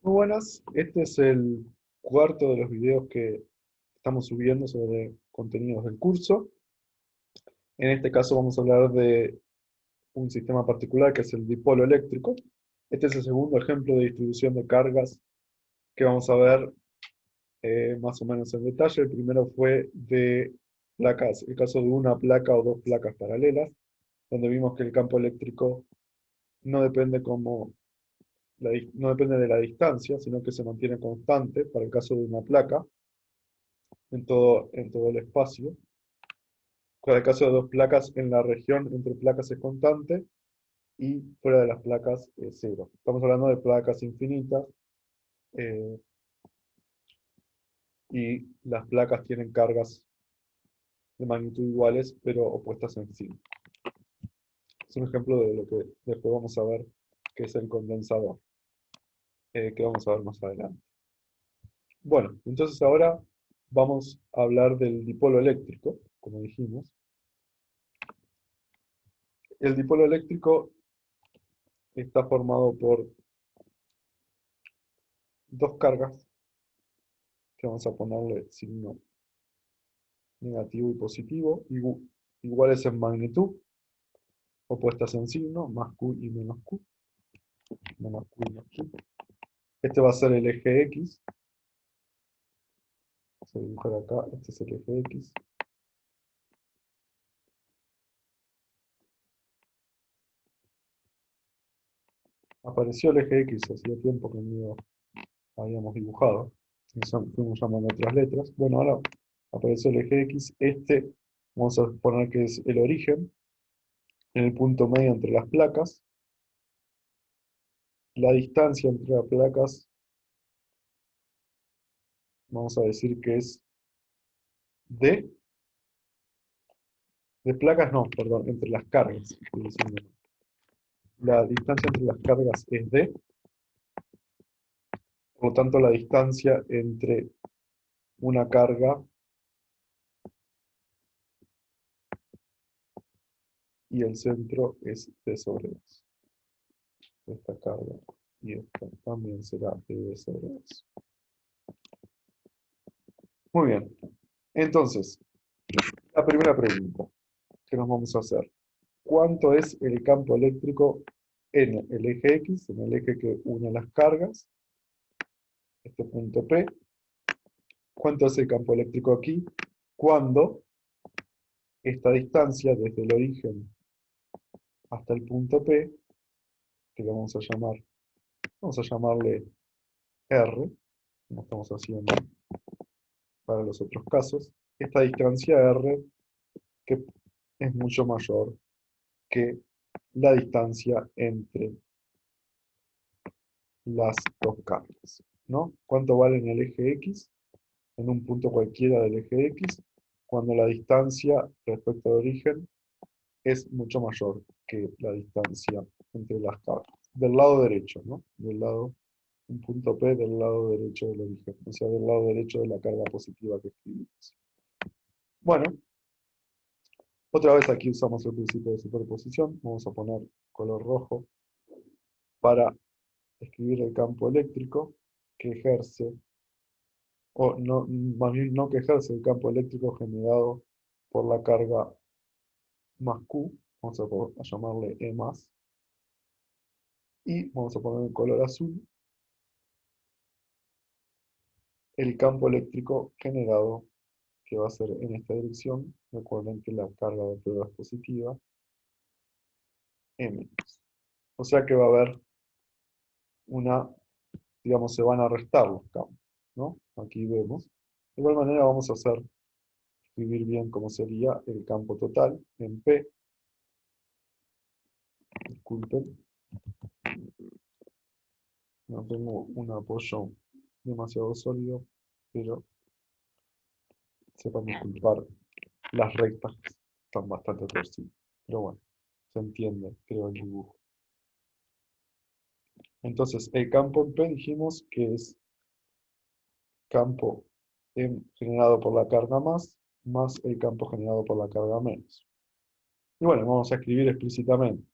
Muy buenas, este es el cuarto de los videos que estamos subiendo sobre contenidos del curso. En este caso vamos a hablar de un sistema particular que es el dipolo eléctrico. Este es el segundo ejemplo de distribución de cargas que vamos a ver más o menos en detalle. El primero fue de placas, el caso de una placa o dos placas paralelas, donde vimos que el campo eléctrico no depende como no depende de la distancia, sino que se mantiene constante para el caso de una placa en todo el espacio. Para el caso de dos placas, en la región entre placas es constante y fuera de las placas es cero. Estamos hablando de placas infinitas eh, y las placas tienen cargas de magnitud iguales pero opuestas en sí. Es un ejemplo de lo que después vamos a ver que es el condensador, que vamos a ver más adelante. Bueno, entonces ahora vamos a hablar del dipolo eléctrico, como dijimos. El dipolo eléctrico está formado por dos cargas que vamos a ponerle signo negativo y positivo, iguales en magnitud, opuestas en signo, más Q y menos Q, menos Q y menos Q. Este va a ser el eje X, vamos a dibujar acá, este es el eje X. Apareció el eje X, hacía tiempo que no lo habíamos dibujado, fuimos llamando otras letras. Bueno, ahora apareció el eje X, este vamos a poner que es el origen, en el punto medio entre las placas, la distancia entre las placas, vamos a decir que es D. De placas no, perdón, entre las cargas. Estoy diciendo. La distancia entre las cargas es D, por lo tanto la distancia entre una carga y el centro es D sobre 2. Esta carga y esta también será D sobre 2. Muy bien, entonces, la primera pregunta que nos vamos a hacer. ¿Cuánto es el campo eléctrico en el eje X, en el eje que une las cargas? Este punto P. ¿Cuánto es el campo eléctrico aquí? Cuando esta distancia desde el origen hasta el punto P, que le vamos a llamarle R, como estamos haciendo para los otros casos, esta distancia R que es mucho mayor que la distancia entre las dos cargas, ¿no? ¿Cuánto vale en el eje X? En un punto cualquiera del eje X, cuando la distancia respecto al origen es mucho mayor que la distancia entre las cargas. Del lado derecho, ¿no? Del lado, un punto P del lado derecho del origen, o sea, del lado derecho de la carga positiva que escribimos. Bueno, otra vez aquí usamos el principio de superposición. Vamos a poner color rojo para escribir el campo eléctrico que ejerce, o no, más bien no que ejerce el campo eléctrico generado por la carga más Q, vamos a llamarle E más, y vamos a poner en color azul el campo eléctrico generado que va a ser en esta dirección. Recuerden que la carga de prueba es positiva, M. O sea que va a haber una, digamos, se van a restar los campos, ¿no? Aquí vemos. De igual manera vamos a escribir bien cómo sería el campo total en P. Disculpen, no tengo un apoyo demasiado sólido, pero sepan disculpar las rectas que están bastante torcidas. Pero bueno, se entiende, creo, el dibujo. Entonces, el campo en P dijimos que es campo generado por la carga más el campo generado por la carga menos. Y bueno, vamos a escribir explícitamente.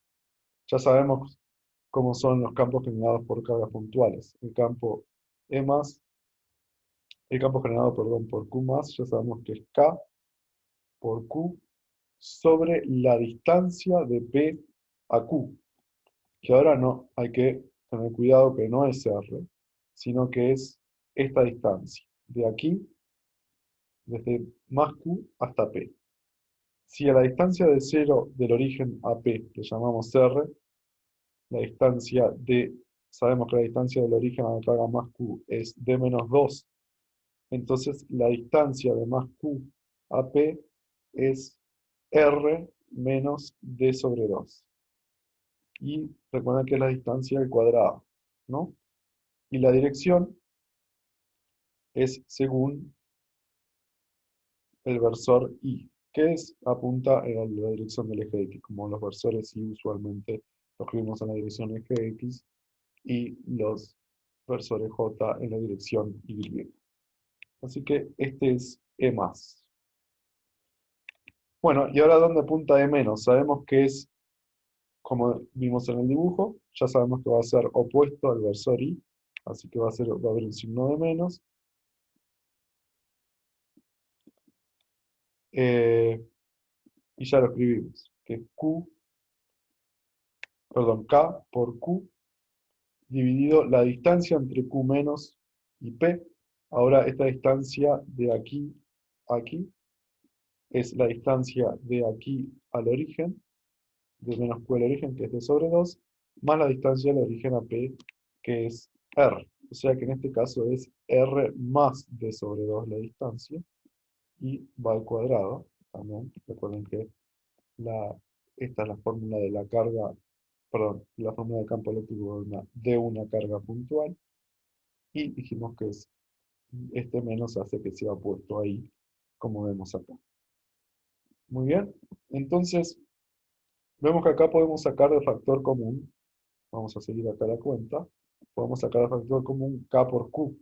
Ya sabemos como son los campos generados por cargas puntuales. El campo E más, el campo generado, perdón, por Q más, ya sabemos que es K por Q sobre la distancia de P a Q, que ahora no, hay que tener cuidado que no es R, sino que es esta distancia, de aquí, desde más Q hasta P. Si a la distancia de 0 del origen a P le llamamos R, la distancia de, sabemos que la distancia del origen a la carga más Q es D menos 2, entonces la distancia de más Q a P es R menos D sobre 2. Y recuerden que es la distancia al cuadrado, ¿no? Y la dirección es según el versor Y, que es, apunta en la dirección del eje X, como los versores Y usualmente los escribimos en la dirección eje X y los versores J en la dirección Y. Así que este es E más. Bueno, y ahora ¿dónde apunta E menos? Sabemos que es, como vimos en el dibujo, ya sabemos que va a ser opuesto al versor Y, así que va a haber un signo de menos. eh, y ya lo escribimos, que es Q, perdón, K por Q dividido la distancia entre Q menos y P. Ahora esta distancia de aquí a aquí es la distancia de aquí al origen, de menos Q al origen, que es D sobre 2, más la distancia del origen a P, que es R. O sea que en este caso es R más D sobre 2 la distancia, y va al cuadrado también. Recuerden que esta es la fórmula de la carga, perdón, la fórmula de campo eléctrico de una carga puntual, y dijimos que este menos hace que sea puesto ahí, como vemos acá. Muy bien, entonces vemos que acá podemos sacar de factor común, vamos a seguir acá la cuenta, podemos sacar de factor común K por Q,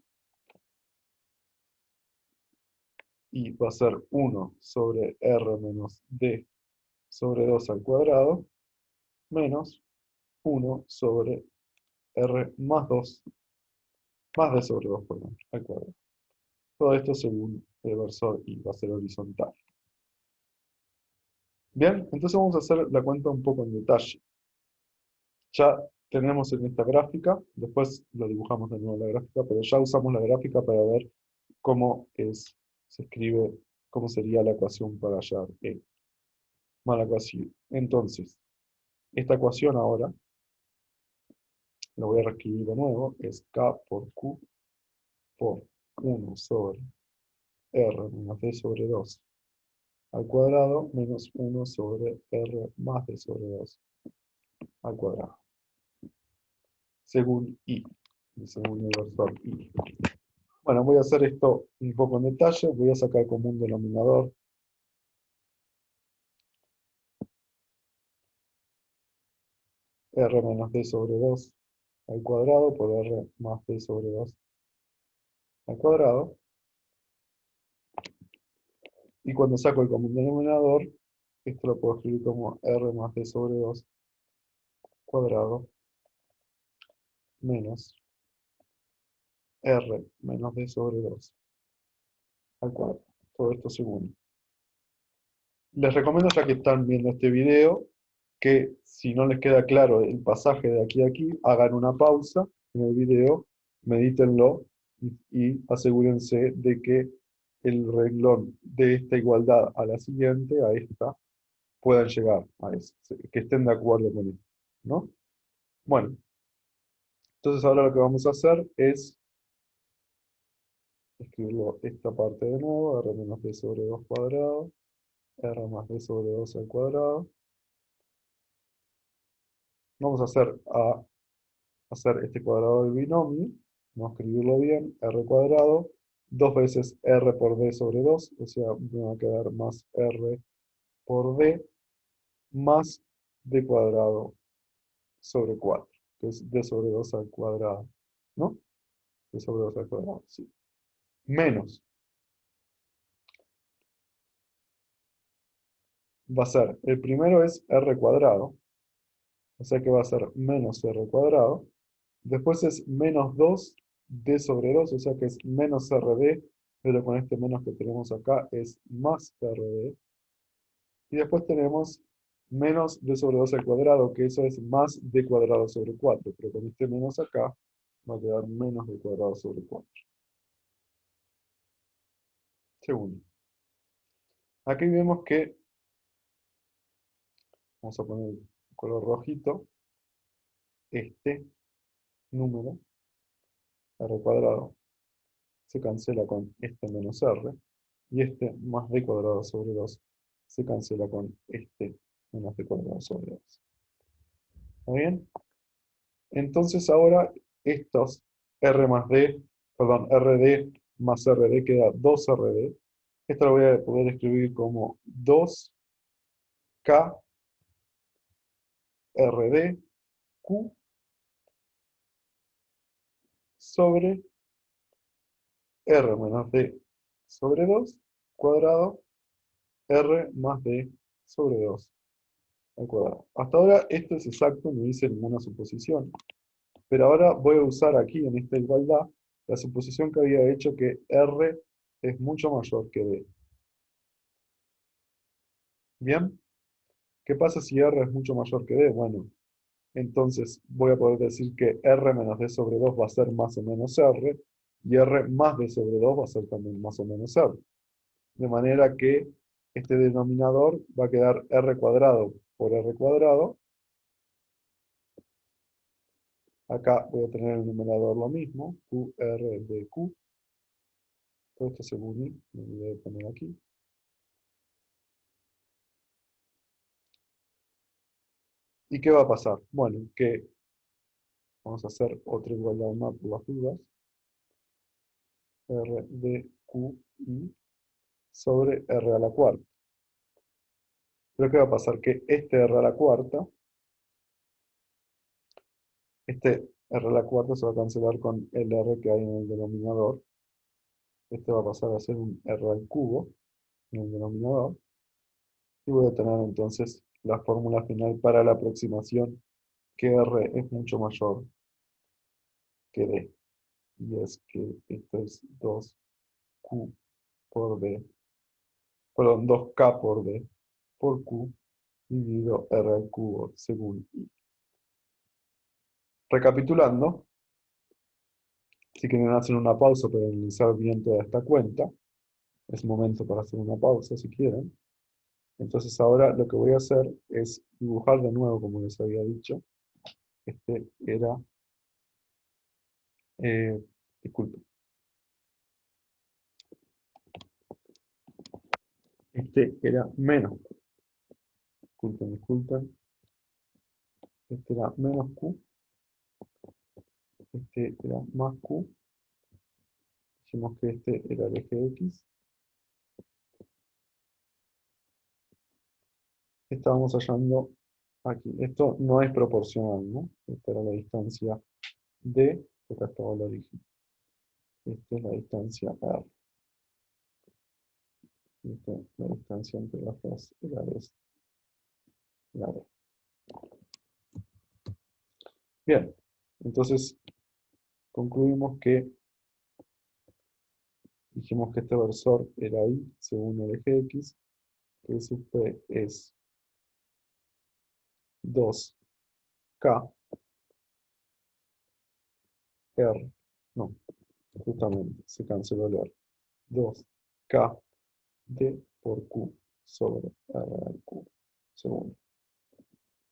y va a ser 1 sobre R menos D sobre 2 al cuadrado, menos 1 sobre R más 2, más D sobre 2, perdón, al cuadrado. Todo esto según el versor Y, va a ser horizontal. Bien, entonces vamos a hacer la cuenta un poco en detalle. Ya tenemos en esta gráfica, después lo dibujamos de nuevo en la gráfica, pero ya usamos la gráfica para ver cómo se escribe, cómo sería la ecuación para hallar E. Mala ecuación. Entonces, esta ecuación ahora, la voy a reescribir de nuevo, es K por Q por 1 sobre R menos D sobre 2 al cuadrado menos 1 sobre R más D sobre 2 al cuadrado, según Y, según el versor Y. Bueno, voy a hacer esto un poco en detalle, voy a sacar como un denominador R menos D sobre 2 al cuadrado por R más D sobre 2 al cuadrado, y cuando saco el común denominador, esto lo puedo escribir como R más D sobre 2 cuadrado menos R menos D sobre 2 al cuadrado. Todo esto según. Les recomiendo, ya que están viendo este video, que si no les queda claro el pasaje de aquí a aquí, hagan una pausa en el video, medítenlo y asegúrense de que el renglón de esta igualdad a la siguiente, a esta, puedan llegar a eso, que estén de acuerdo con esto, ¿no? Bueno, entonces ahora lo que vamos a hacer es escribirlo esta parte de nuevo, r menos d sobre 2 cuadrado, r más d sobre 2 al cuadrado. Vamos a hacer este cuadrado del binomio, vamos a escribirlo bien, r cuadrado, 2 veces r por d sobre 2, o sea, me va a quedar más r por d, más d cuadrado sobre 4, que es d sobre 2 al cuadrado, ¿no? D sobre 2 al cuadrado, sí. Menos, va a ser, el primero es r cuadrado, O sea que va a ser menos R cuadrado. Después es menos 2D sobre 2, o sea que es menos RD, pero con este menos que tenemos acá es más RD. Y después tenemos menos D sobre 2 al cuadrado, que eso es más D cuadrado sobre 4, pero con este menos acá va a quedar menos D cuadrado sobre 4. Segundo. Aquí vemos que, vamos a poner el color rojito, este número, R cuadrado, se cancela con este menos R, y este más D cuadrado sobre 2 se cancela con este menos D cuadrado sobre 2. ¿Está bien? Entonces ahora estos R más D, perdón, RD más RD queda 2RD. Esto lo voy a poder escribir como 2K RD Q sobre R menos D sobre 2 cuadrado R más D sobre 2 al cuadrado. Hasta ahora esto es exacto, no hice ninguna suposición. Pero ahora voy a usar aquí en esta igualdad la suposición que había hecho que R es mucho mayor que D. ¿Bien? ¿Qué pasa si R es mucho mayor que D? Bueno, entonces voy a poder decir que R menos D sobre 2 va a ser más o menos R, y R más D sobre 2 va a ser también más o menos R. De manera que este denominador va a quedar R cuadrado por R cuadrado. Acá voy a tener el numerador lo mismo, QR de Q. Todo esto según I, me olvidé de poner aquí. ¿Y qué va a pasar? Bueno, que vamos a hacer otra igualdad más por las dudas. R de Q I sobre R a la cuarta. Pero ¿qué va a pasar? Que este R a la cuarta, este R a la cuarta se va a cancelar con el R que hay en el denominador. Este va a pasar a ser un R al cubo en el denominador. Y voy a tener entonces la fórmula final para la aproximación que R es mucho mayor que D. Y es que esto es 2Q por D, perdón, 2K por D por Q dividido R al cubo según I. Recapitulando, si quieren hacer una pausa para analizar bien toda esta cuenta, es momento para hacer una pausa si quieren. Entonces ahora lo que voy a hacer es dibujar de nuevo, como les había dicho. Este era, eh, disculpen, este era menos, disculpen, este era menos Q, este era más Q, dijimos que este era el eje X, estábamos hallando aquí, esto no es proporcional, ¿no? Esta era la distancia D, acá estaba el origen, esta es la distancia R. La distancia entre las dos es la D. Bien, entonces concluimos que dijimos que este versor era I según el eje X, que sub P es 2K R, no, justamente se canceló el R, 2K D por Q sobre R al cubo, segundo.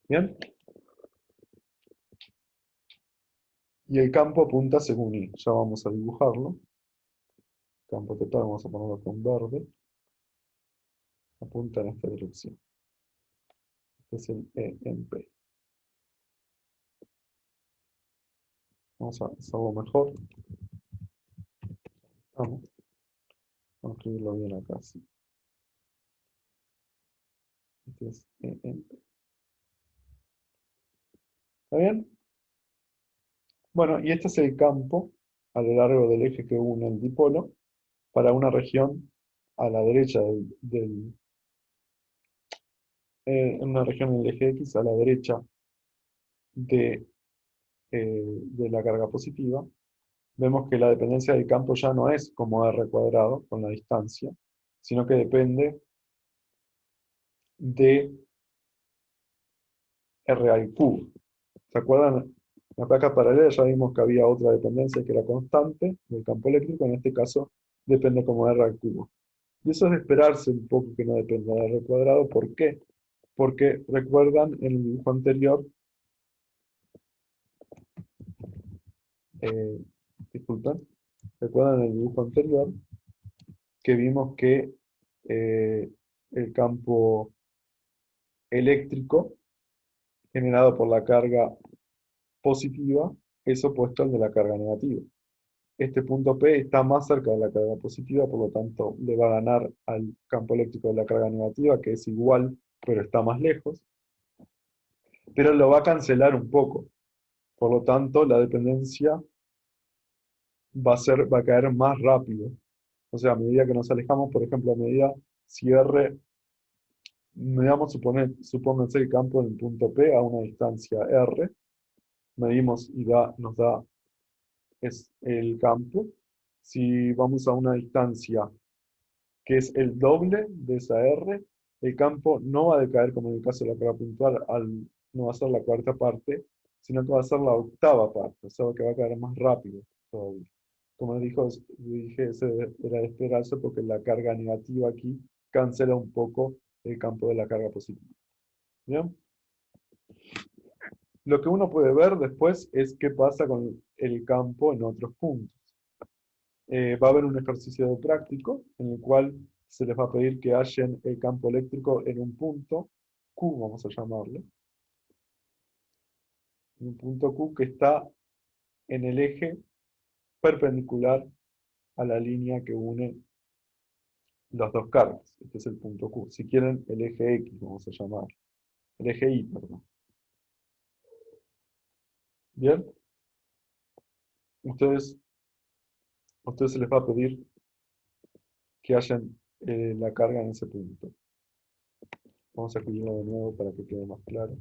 Bien, y el campo apunta según I, ya vamos a dibujarlo. Campo total, vamos a ponerlo con verde, apunta en esta dirección. Este es el E en P. Vamos a hacerlo mejor. Vamos a escribirlo bien acá, sí. Este es E en P. ¿Está bien? Bueno, y este es el campo a lo largo del eje que une el dipolo para una región a la derecha en una región del eje X a la derecha de, de la carga positiva, vemos que la dependencia del campo ya no es como r cuadrado con la distancia, sino que depende de r al cubo. ¿Se acuerdan? En la placa paralela ya vimos que había otra dependencia que era constante del campo eléctrico, en este caso depende como r al cubo. Y eso es de esperarse un poco que no dependa de r cuadrado. ¿Por qué? Porque recuerdan en el dibujo anterior, eh, disculpen, recuerdan en el dibujo anterior que vimos que eh, el campo eléctrico generado por la carga positiva es opuesto al de la carga negativa. Este punto P está más cerca de la carga positiva, por lo tanto le va a ganar al campo eléctrico de la carga negativa, que es igual, pero está más lejos, pero lo va a cancelar un poco. Por lo tanto, la dependencia va a caer más rápido. O sea, a medida que nos alejamos, por ejemplo, a medida si R, medamos, supónganse el campo en el punto P a una distancia R, medimos y nos da es el campo. Si vamos a una distancia que es el doble de esa R, el campo no va a decaer como en el caso de la carga puntual, no va a ser la cuarta parte, sino que va a ser la octava parte, o sea que va a caer más rápido todavía. Como dije, era de esperarse porque la carga negativa aquí cancela un poco el campo de la carga positiva. ¿Bien? Lo que uno puede ver después es qué pasa con el campo en otros puntos. Va a haber un ejercicio práctico en el cual se les va a pedir que hallen el campo eléctrico en un punto Q, vamos a llamarle, un punto Q que está en el eje perpendicular a la línea que une las dos cargas. Este es el punto Q. Si quieren, el eje X, vamos a llamar. El eje Y, perdón. Bien, ustedes, a ustedes se les va a pedir que hallen la carga en ese punto. Vamos a escribirlo de nuevo para que quede más claro.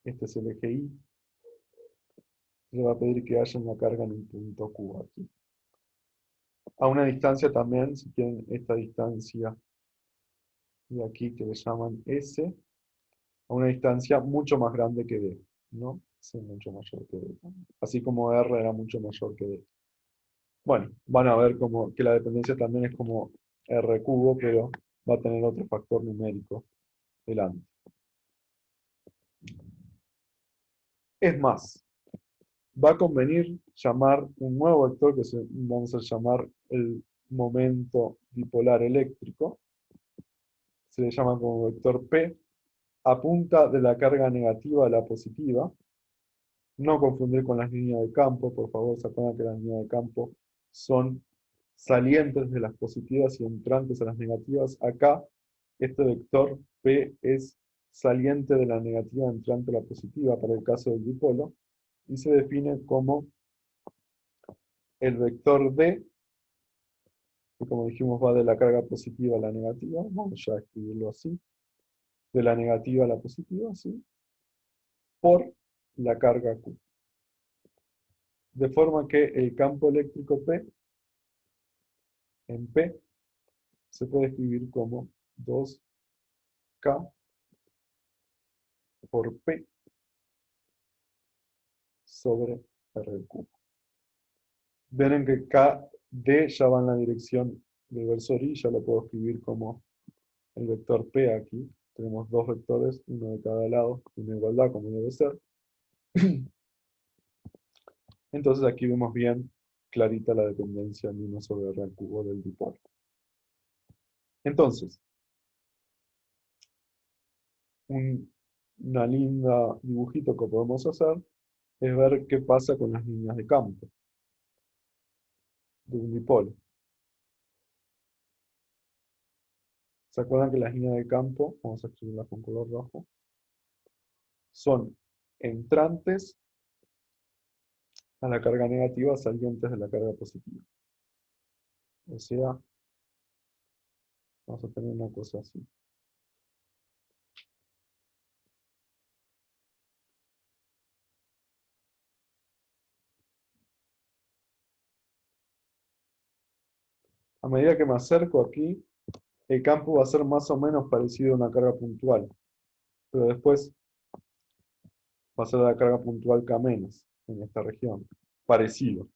Este es el eje Y. Le va a pedir que haya una carga en un punto Q aquí. A una distancia también, si quieren esta distancia de aquí que le llaman S, a una distancia mucho más grande que D, ¿no? S mucho mayor que D. Así como R era mucho mayor que D. Bueno, van a ver como que la dependencia también es como R cubo, pero va a tener otro factor numérico delante. Es más, va a convenir llamar un nuevo vector que vamos a llamar el momento dipolar eléctrico. Se le llama como vector P, apunta de la carga negativa a la positiva. No confundir con las líneas de campo, por favor, se acuerdan que las líneas de campo son salientes de las positivas y entrantes a las negativas. Acá, este vector P es saliente de la negativa entrante a la positiva para el caso del dipolo, y se define como el vector D, que como dijimos va de la carga positiva a la negativa, vamos ya a escribirlo así, de la negativa a la positiva, ¿sí? Por la carga Q. De forma que el campo eléctrico P en P se puede escribir como 2K por P sobre R cubo. Ven que KD ya va en la dirección del versor Y, ya lo puedo escribir como el vector P aquí. Tenemos dos vectores, uno de cada lado, una igualdad como debe ser. Entonces aquí vemos bien clarita la dependencia en 1 sobre R al cubo del dipolo. Entonces, una linda dibujito que podemos hacer es ver qué pasa con las líneas de campo de un dipolo. ¿Se acuerdan que las líneas de campo, vamos a escribirlas con color rojo, son entrantes a la carga negativa salientes de la carga positiva? O sea, vamos a tener una cosa así. A medida que me acerco aquí, el campo va a ser más o menos parecido a una carga puntual, pero después va a ser la carga puntual K menos en esta región. Parecido.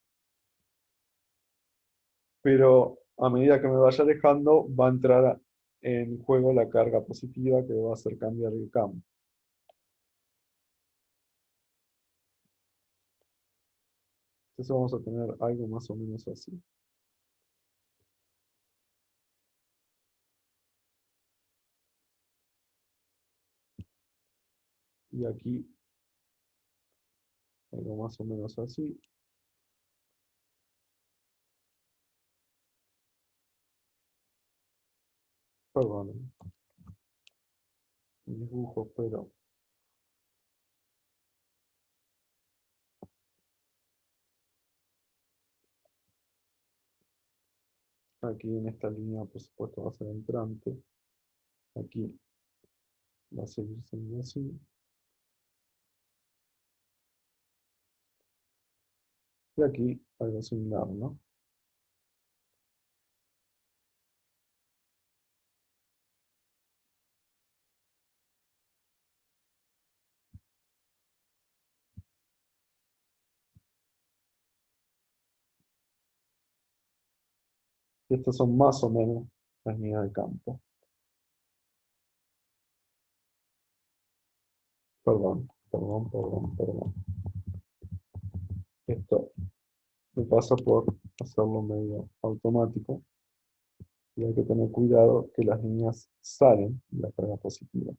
Pero a medida que me vaya alejando, va a entrar en juego la carga positiva que va a hacer cambiar el campo. Entonces vamos a tener algo más o menos así. Y aquí algo más o menos así. Perdón, dibujo, pero aquí en esta línea, por supuesto, va a ser entrante. Aquí va a seguir siendo así. Y aquí algo similar, ¿no? Y estas son más o menos las líneas de campo. Perdón. Esto me pasa por hacerlo medio automático. Y hay que tener cuidado que las líneas salen de la carga positiva.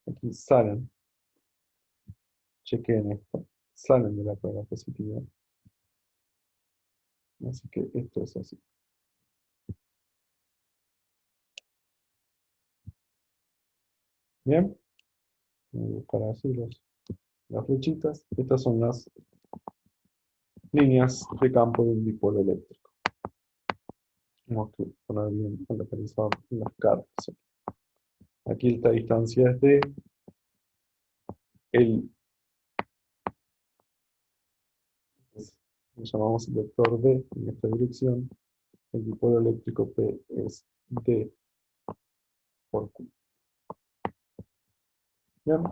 Aquí salen, chequeen esto, salen de la carga positiva. Así que esto es así. Bien, voy a buscar así las flechitas. Estas son las líneas de campo de un dipolo eléctrico. Tenemos que poner bien localizado las cargas. Aquí esta distancia es D. El, lo llamamos vector D en esta dirección. El dipolo eléctrico P es D por Q. Bien,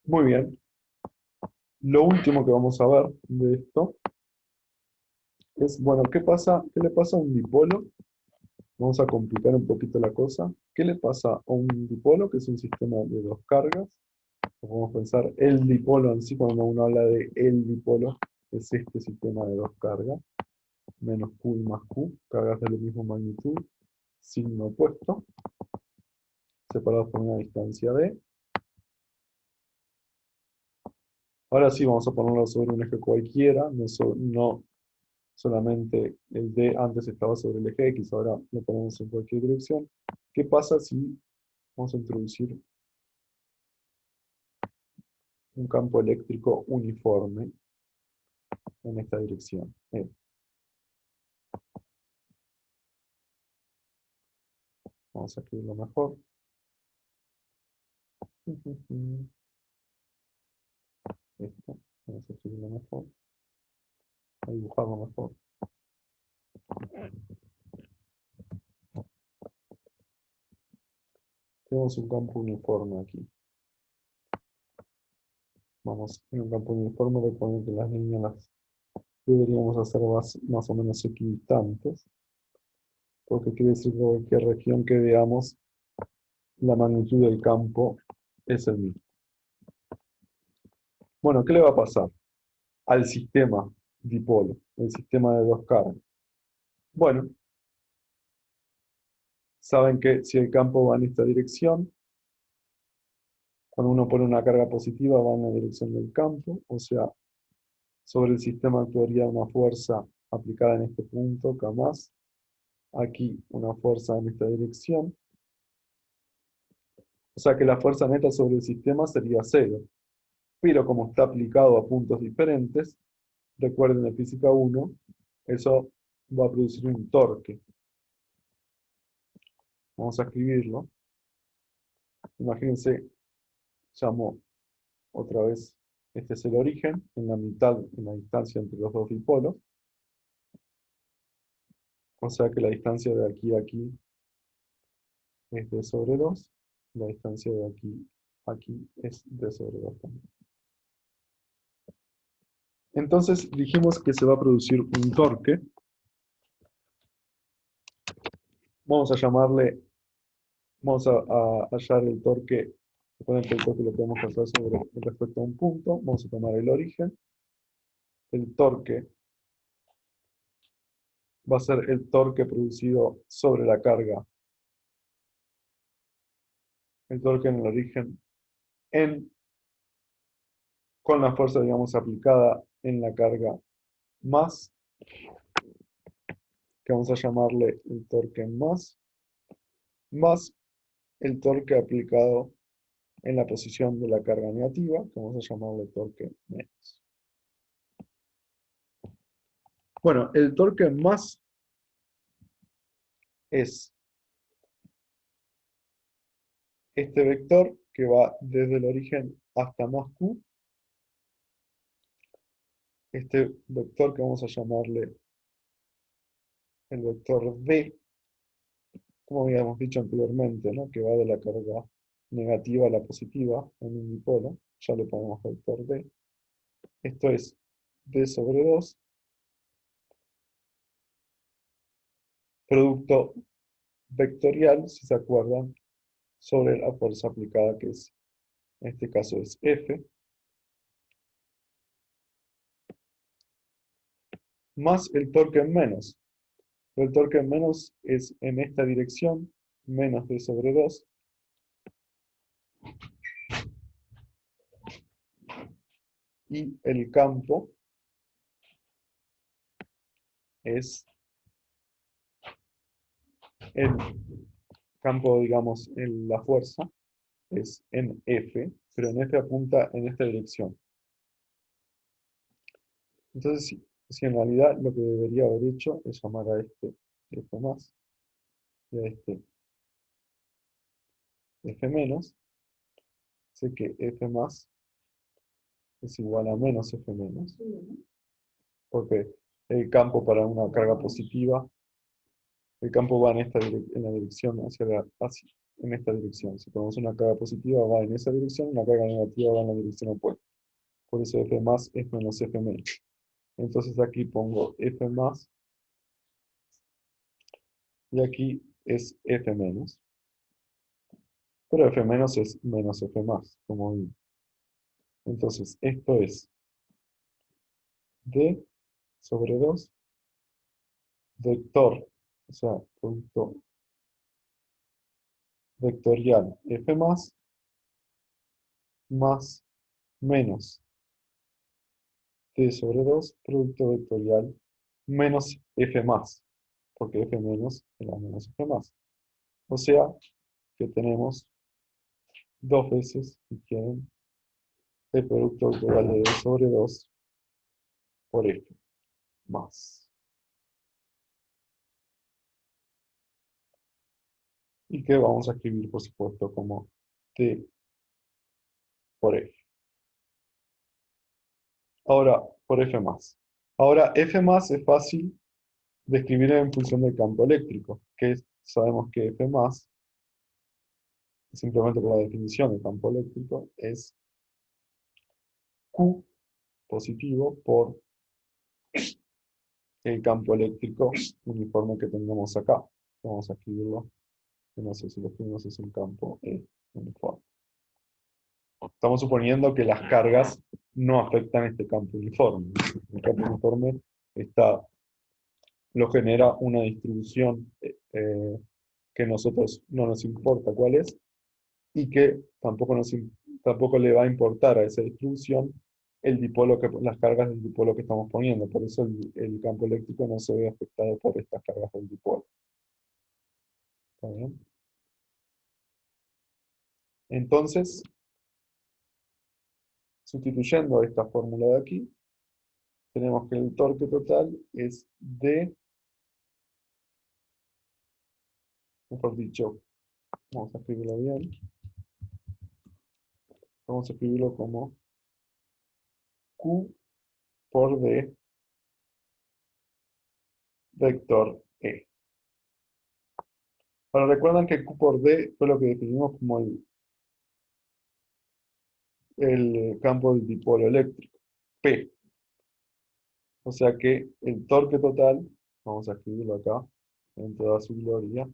muy bien. Lo último que vamos a ver de esto es, bueno, ¿qué pasa? ¿Qué le pasa a un dipolo? Vamos a complicar un poquito la cosa. ¿Qué le pasa a un dipolo, que es un sistema de dos cargas? Podemos pensar el dipolo en sí, cuando uno habla de el dipolo, es este sistema de dos cargas, menos Q y más Q, cargas de la misma magnitud, signo opuesto, separados por una distancia D. Ahora sí vamos a ponerlo sobre un eje cualquiera, no solamente el D antes estaba sobre el eje X, ahora lo ponemos en cualquier dirección. ¿Qué pasa si vamos a introducir un campo eléctrico uniforme en esta dirección? Vamos a escribirlo mejor. Esto, vamos a escribirlo mejor. A dibujarlo mejor. Tenemos un campo uniforme aquí. Vamos, en un campo uniforme recuerden que las líneas las deberíamos hacer más o menos equidistantes, porque quiere decir que cualquier región que veamos, la magnitud del campo es el mismo. Bueno, ¿qué le va a pasar al sistema dipolo, el sistema de dos cargas? Bueno, saben que si el campo va en esta dirección, cuando uno pone una carga positiva va en la dirección del campo, o sea, sobre el sistema actuaría una fuerza aplicada en este punto, K más, aquí una fuerza en esta dirección, o sea que la fuerza neta sobre el sistema sería cero, pero como está aplicado a puntos diferentes, recuerden de física 1, eso va a producir un torque. Vamos a escribirlo. Imagínense, llamo otra vez, este es el origen, en la mitad, en la distancia entre los dos dipolos. O sea que la distancia de aquí a aquí es d sobre 2. La distancia de aquí a aquí es d sobre 2 también. Entonces dijimos que se va a producir un torque. Vamos a llamarle, vamos a hallar el torque. Recuerden que el torque lo podemos hacer sobre respecto a un punto. Vamos a tomar el origen. El torque va a ser el torque producido sobre la carga. El torque en el origen con la fuerza, digamos, aplicada en la carga más, que vamos a llamarle el torque más el torque aplicado en la posición de la carga negativa, que vamos a llamarle torque menos. Bueno, el torque más es este vector que va desde el origen hasta más q. Este vector que vamos a llamarle el vector d, como habíamos dicho anteriormente, ¿no? Que va de la carga negativa a la positiva en un dipolo. Ya le ponemos vector d. Esto es d sobre 2, producto vectorial, si se acuerdan, sobre la fuerza aplicada, que es, en este caso es F, más el torque en menos. El torque en menos es en esta dirección, menos d sobre 2, y el campo es el campo, digamos, en la fuerza, es en F, pero en F apunta en esta dirección. Entonces, si en realidad lo que debería haber hecho es llamar a este F más y a este F menos, sé que F más es igual a menos F menos, porque el campo para una carga positiva, el campo va en la dirección en esta dirección. Si ponemos una carga positiva va en esa dirección, una carga negativa va en la dirección opuesta. Por eso F más es menos F menos. Entonces aquí pongo F más y aquí es F menos. Pero F menos es menos F más, como vi. Entonces esto es D sobre 2 vector, o sea, producto vectorial F más menos D sobre 2 producto vectorial menos F más, porque F menos era menos F más. O sea que tenemos dos veces, si quieren, el producto vectorial de D sobre 2 por F más. Y que vamos a escribir, por supuesto, como T por F. Ahora, por F más. Ahora, F más es fácil de escribir en función del campo eléctrico, que sabemos que F más, simplemente por la definición del campo eléctrico, es Q positivo por el campo eléctrico uniforme que tengamos acá. Vamos a escribirlo, no sé si lo escribimos, es un campo E uniforme. Estamos suponiendo que las cargas no afectan este campo uniforme. El campo uniforme lo genera una distribución que a nosotros no nos importa cuál es, y que tampoco le va a importar a esa distribución las cargas del dipolo que estamos poniendo. Por eso el campo eléctrico no se ve afectado por estas cargas del dipolo. ¿Está bien? Entonces, sustituyendo esta fórmula de aquí, tenemos que el torque total es D, mejor dicho, vamos a escribirlo bien, Vamos a escribirlo como Q por D vector E. Ahora recuerdan que Q por D fue lo que definimos como el campo del dipolo eléctrico, P. O sea que el torque total, vamos a escribirlo acá, en toda su gloria,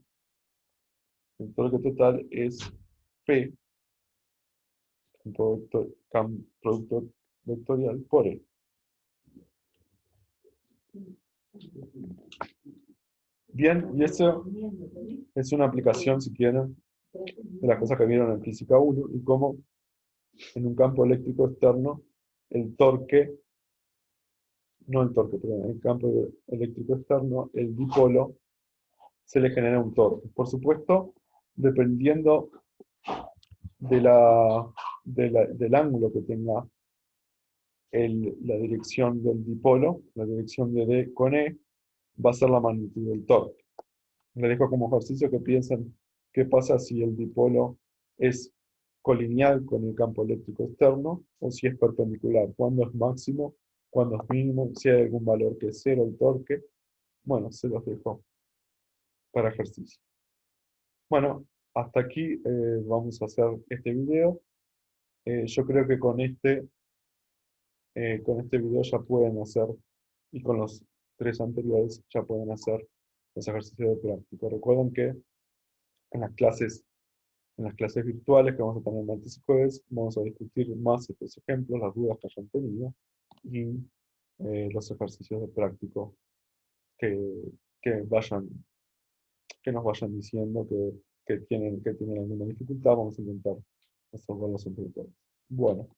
el torque total es P, producto vectorial, por E. Bien, y eso es una aplicación, si quieren, de las cosas que vieron en física 1 y cómo en un campo eléctrico externo el torque, no el torque, perdón, en el campo eléctrico externo, el dipolo, se le genera un torque. Por supuesto, dependiendo de del ángulo que tenga la dirección del dipolo, la dirección de D con E, va a ser la magnitud del torque. Les dejo como ejercicio que piensen qué pasa si el dipolo es colineal con el campo eléctrico externo o si es perpendicular, cuándo es máximo, cuándo es mínimo, si hay algún valor que es cero el torque. Bueno, se los dejo para ejercicio. Bueno, hasta aquí vamos a hacer este video. Yo creo que con este video ya pueden hacer, y con los tres anteriores ya pueden hacer los ejercicios de práctica. Recuerden que en las clases En las clases virtuales que vamos a tener martes y jueves, vamos a discutir más estos ejemplos, las dudas que hayan tenido y los ejercicios de práctico que, que, vayan, que nos vayan diciendo que tienen alguna dificultad. Vamos a intentar resolverlos entre todos. Bueno,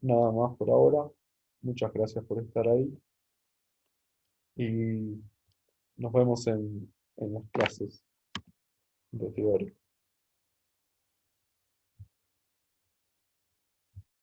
nada más por ahora. Muchas gracias por estar ahí y nos vemos en las clases de teoría.